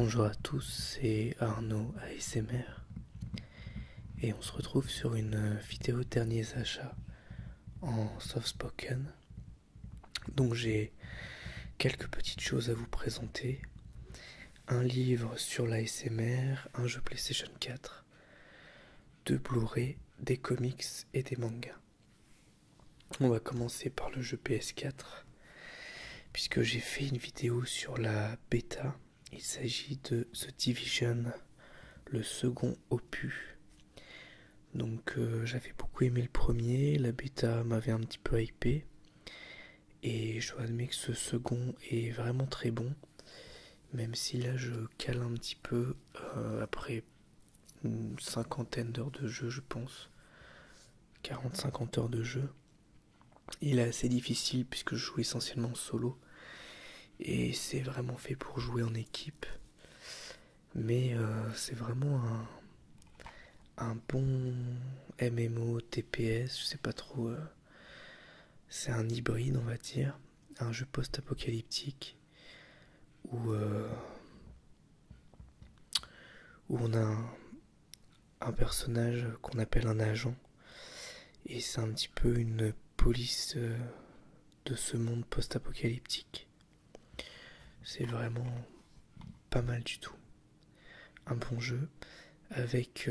Bonjour à tous, c'est Arnaud ASMR et on se retrouve sur une vidéo derniers achats en soft spoken. Donc j'ai quelques petites choses à vous présenter. Un livre sur l'ASMR, un jeu PlayStation 4, deux Blu-ray, des comics et des mangas. On va commencer par le jeu PS4 puisque j'ai fait une vidéo sur la bêta. Il s'agit de The Division, le second opus. Donc j'avais beaucoup aimé le premier, la bêta m'avait un petit peu hypé. Et je dois admettre que ce second est vraiment très bon. Même si là je cale un petit peu après une cinquantaine d'heures de jeu je pense. 40-50 heures de jeu. Il est assez difficile puisque je joue essentiellement solo. Et c'est vraiment fait pour jouer en équipe. Mais c'est vraiment un bon MMO, TPS, je sais pas trop. C'est un hybride, on va dire. Un jeu post-apocalyptique où on a un personnage qu'on appelle un agent. Et c'est un petit peu une police de ce monde post-apocalyptique. C'est vraiment pas mal du tout. Un bon jeu avec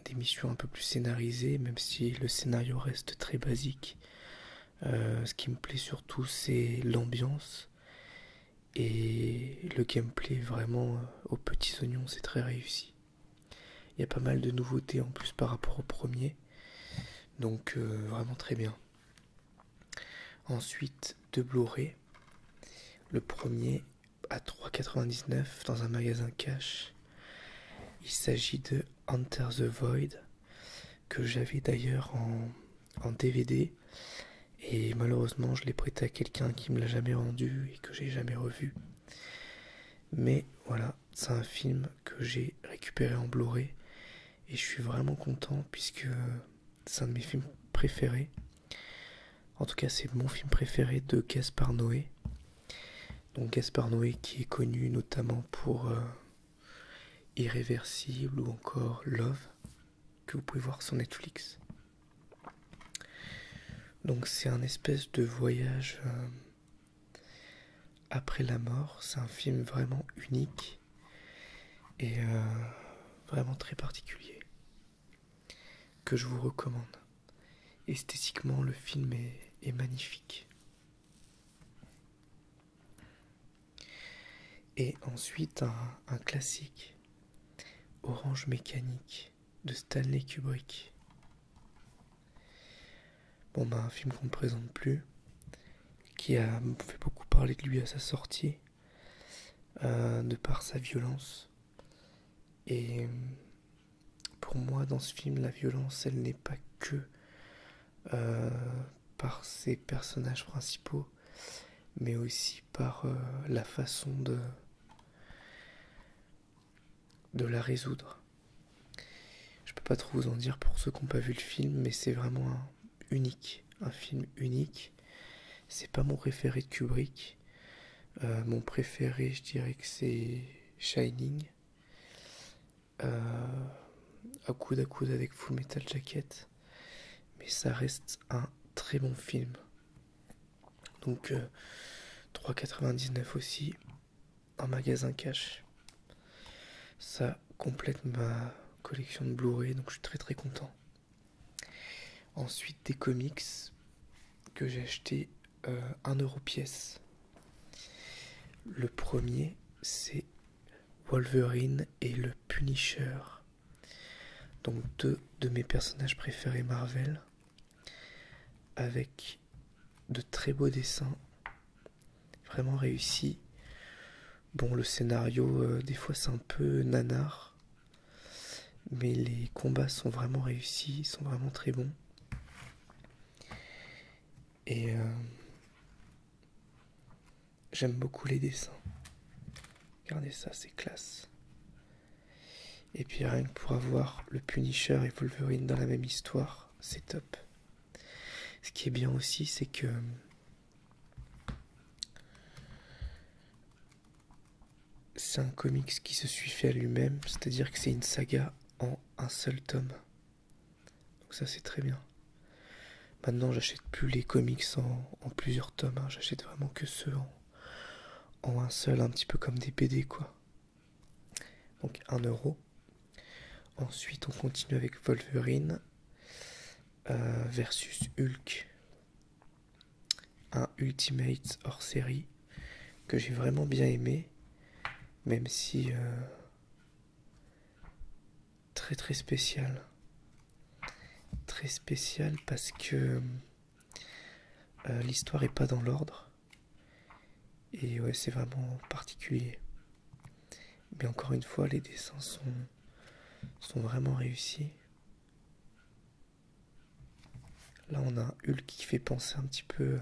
des missions un peu plus scénarisées, même si le scénario reste très basique. Ce qui me plaît surtout, c'est l'ambiance et le gameplay vraiment aux petits oignons, c'est très réussi. Il y a pas mal de nouveautés en plus par rapport au premier, donc vraiment très bien. Ensuite, deux Blu-ray. Le premier à 3,99 dans un magasin cash. Il s'agit de Enter the Void, que j'avais d'ailleurs en DVD. Et malheureusement, je l'ai prêté à quelqu'un qui me l'a jamais rendu et que j'ai jamais revu. Mais voilà, c'est un film que j'ai récupéré en Blu-ray et je suis vraiment content puisque c'est un de mes films préférés. En tout cas, c'est mon film préféré de Gaspard Noé. Donc Gaspard Noé qui est connu notamment pour Irréversible ou encore Love, que vous pouvez voir sur Netflix. Donc c'est un espèce de voyage après la mort. C'est un film vraiment unique et vraiment très particulier que je vous recommande. Esthétiquement, le film est magnifique. Et ensuite un classique, Orange Mécanique de Stanley Kubrick. Bon bah un film qu'on ne présente plus, qui a fait beaucoup parler de lui à sa sortie, de par sa violence. Et pour moi dans ce film, la violence elle n'est pas que par ses personnages principaux, mais aussi par la façon de la résoudre. Je peux pas trop vous en dire pour ceux qui n'ont pas vu le film, mais c'est vraiment un film unique. C'est pas mon préféré de Kubrick. Mon préféré, je dirais que c'est Shining. À coude avec Full Metal Jacket. Mais ça reste un très bon film. Donc 3,99 aussi en magasin cash. Ça complète ma collection de Blu-ray, donc je suis très très content. Ensuite des comics que j'ai acheté 1€ pièce. Le premier c'est Wolverine et le Punisher. Donc deux de mes personnages préférés Marvel, avec de très beaux dessins, vraiment réussis. Bon, le scénario, des fois c'est un peu nanar, mais les combats sont vraiment réussis, ils sont vraiment très bons. Et j'aime beaucoup les dessins. Regardez ça, c'est classe. Et puis rien que pour avoir le Punisher et Wolverine dans la même histoire, c'est top. Ce qui est bien aussi, c'est que c'est un comics qui se suffit à lui-même, c'est-à-dire que c'est une saga en un seul tome. Donc ça c'est très bien. Maintenant j'achète plus les comics en plusieurs tomes, hein. J'achète vraiment que ceux en un seul, un petit peu comme des BD quoi. Donc 1 euro. Ensuite on continue avec Wolverine versus Hulk. Un Ultimate hors série que j'ai vraiment bien aimé, même si très très spécial. Très spécial parce que l'histoire est pas dans l'ordre. Et ouais, c'est vraiment particulier. Mais encore une fois, les dessins sont vraiment réussis. Là, on a un Hulk qui fait penser un petit peu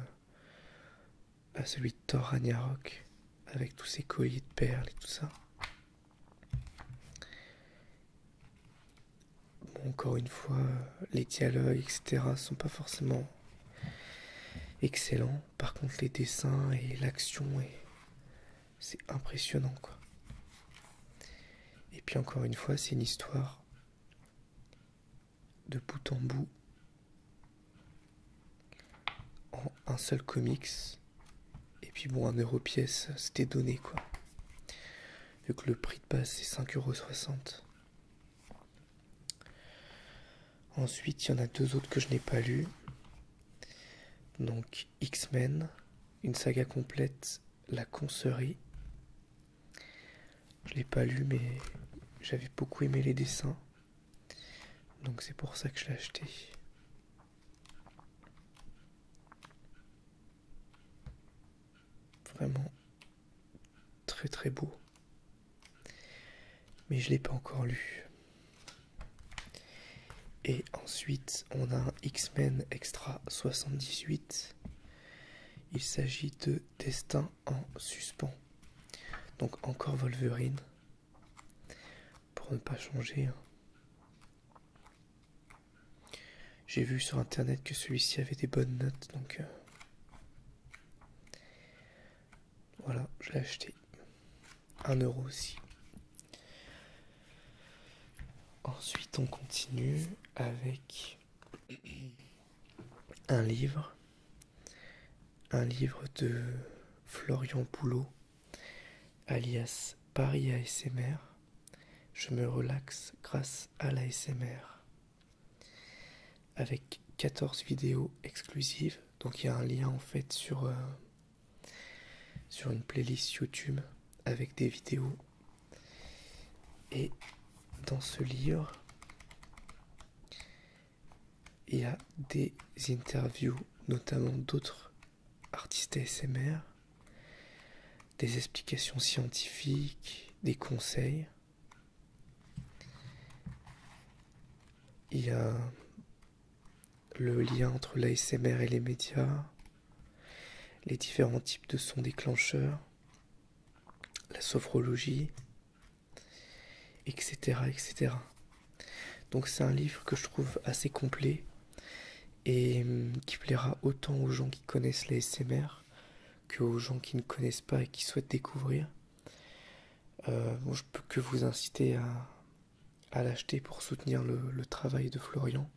à celui de Thor Ragnarok, avec tous ses colliers de perles et tout ça. Bon, encore une fois, les dialogues, etc. sont pas forcément excellents. Par contre, les dessins et l'action, c'est impressionnant, quoi. Et puis encore une fois, c'est une histoire de bout en bout en un seul comics. Et puis bon, 1 euro pièce, c'était donné quoi. Vu que le prix de base c'est 5,60 €. Ensuite, il y en a 2 autres que je n'ai pas lus. Donc X-Men, une saga complète, La Concerie. Je l'ai pas lu mais j'avais beaucoup aimé les dessins. Donc c'est pour ça que je l'ai acheté. Vraiment très très beau. Mais je l'ai pas encore lu. Et ensuite, on a un X-Men Extra 78. Il s'agit de Destin en suspens. Donc encore Wolverine. Pour ne pas changer. J'ai vu sur internet que celui-ci avait des bonnes notes. Donc voilà, je l'ai acheté. 1 € aussi. Ensuite, on continue avec un livre de Florian Boulot, alias Paris ASMR. Je me relaxe grâce à l'ASMR. Avec 14 vidéos exclusives. Donc il y a un lien en fait sur une playlist YouTube avec des vidéos. Et dans ce livre, il y a des interviews, notamment d'autres artistes ASMR, des explications scientifiques, des conseils. Il y a le lien entre l'ASMR et les médias, les différents types de sons déclencheurs, la sophrologie, etc., etc. Donc c'est un livre que je trouve assez complet et qui plaira autant aux gens qui connaissent l'ASMR qu'aux gens qui ne connaissent pas et qui souhaitent découvrir. Bon, je peux que vous inciter à l'acheter pour soutenir le travail de Florian,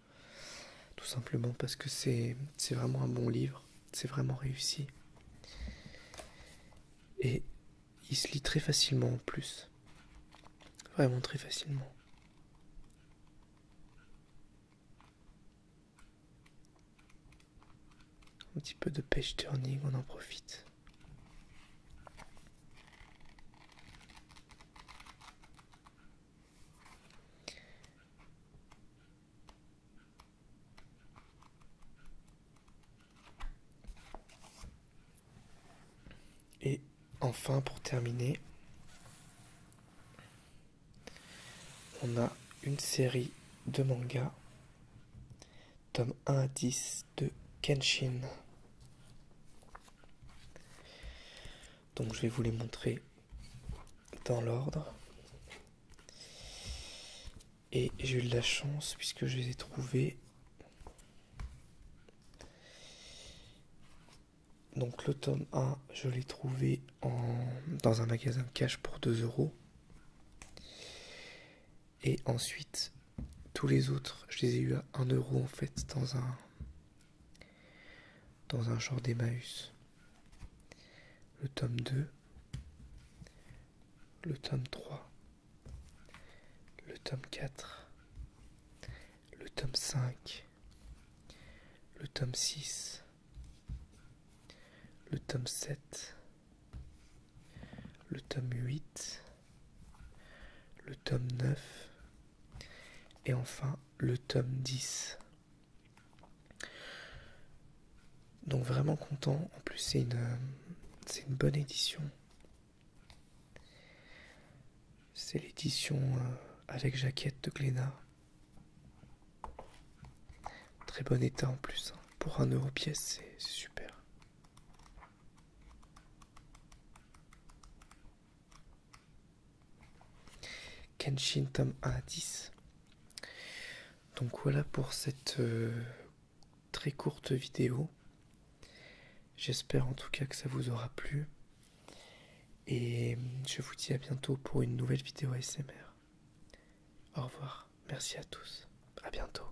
tout simplement parce que c'est vraiment un bon livre, c'est vraiment réussi et il se lit très facilement en plus, vraiment très facilement. Un petit peu de page turning, on en profite. Et enfin, pour terminer, on a une série de mangas, tome 1 à 10 de Kenshin. Donc je vais vous les montrer dans l'ordre. Et j'ai eu de la chance puisque je les ai trouvés Donc le tome 1, je l'ai trouvé dans un magasin de cash pour 2 €. Et ensuite, tous les autres, je les ai eu à 1 € en fait, dans un genre d'Emmaüs. Le tome 2, le tome 3, le tome 4, le tome 5, le tome 6, le tome 7, le tome 8, le tome 9 et enfin le tome 10. Donc vraiment content, en plus c'est une bonne édition. C'est l'édition avec jaquette de Glénat. Très bon état en plus, hein. Pour 1 € pièce, c'est super. Kenshin tome 1 à 10. Donc voilà pour cette très courte vidéo. J'espère en tout cas que ça vous aura plu. Et je vous dis à bientôt pour une nouvelle vidéo ASMR. Au revoir, merci à tous, à bientôt.